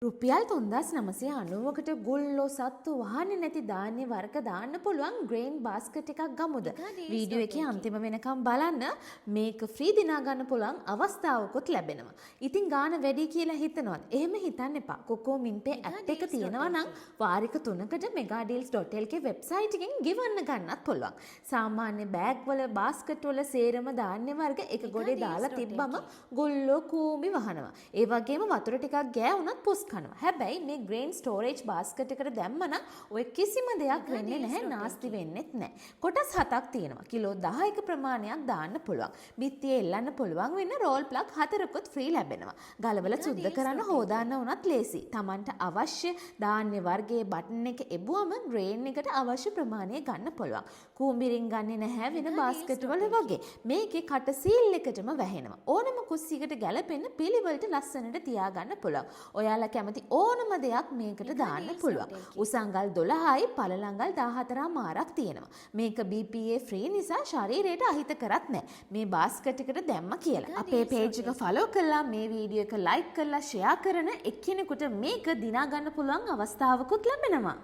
රුපියල් 3990කට ගුල්ලෝ සත්තු වහන්නේ නැති ධාන්‍ය වර්ග දාන්න පුළුවන් ග්‍රේන් බාස්කට් එකක් ගමුද? වීඩියෝ එකේ අන්තිම වෙනකම් බලන්න. මේක ෆ්‍රී දිනා ගන්න පුළුවන් අවස්ථාවකුත් ලැබෙනවා. ඉතින් ගාන වැඩි කියලා හිතනවද? එහෙම හිතන්න එපා. කොකෝ මින්පේ ඇප් එක තියෙනවා නම් වාරික 3කට megadeals.lk වෙබ්සයිට් එකෙන් ගෙවන්න ගන්නත් පුළුවන්. සාමාන්‍ය බෑග් වල බාස්කට් වල සේරම ධාන්‍ය වර්ග එක ගොඩේ දාලා තිබ්බම ගුල්ලෝ කූඹි වහනවා. ඒ වගේම වතුර ටිකක් ගෑවුනත් පුස් කනවා. හැබැයි මේ ග්‍රේන් ස්ටෝරේජ් බාස්කට් එකට දැම්මනම් ඔය කිසිම දෙයක් වෙන්නේ නැහැ, නාස්ති වෙන්නෙත් නැහැ. කොටස් 7ක් තියෙනවා. කිලෝ 10ක ප්‍රමාණයක් දාන්න පුළුවන්. බිත්තියේ එල්ලන්න පුළුවන් වෙන රෝල් ප්ලග් 4කුත් ෆ්‍රී ලැබෙනවා. ගලවල සුද්ධ කරන්න හොදාන්න උනත් ලේසි. Tamanට අවශ්‍ය ධාන්‍ය වර්ගයේ බටන් එක එබුවම ග්‍රේන් එකට අවශ්‍ය ප්‍රමාණය ගන්න පුළුවන්. කූඹිරින් ගන්නේ නැහැ වෙන බාස්කට් වල වගේ. මේකේ කට සීල් එකටම වැහෙනවා. ඕනම කුස්සියකට ගැලපෙන්න පිළිවෙලට ලස්සනට තියාගන්න පුළුවන්. ඔයාලා කැමති ඕනම දෙයක් මේකට දාන්න පුළුවන්. උසංගල් 12යි පළලංගල් 14 මාරක් තියෙනවා. මේක BPA ෆ්‍රී නිසා ශරීරයට අහිත කරත් නැහැ. මේ බාස්කට් එකට දැම්ම කියලා. අපේ පේජ් එක ෆලෝ කරලා මේ වීඩියෝ එක ලයික් කරලා ෂෙයා කරන එක්කෙනෙකුට මේක දිනා ගන්න පුළුවන් අවස්ථාවකුත් ලැබෙනවා.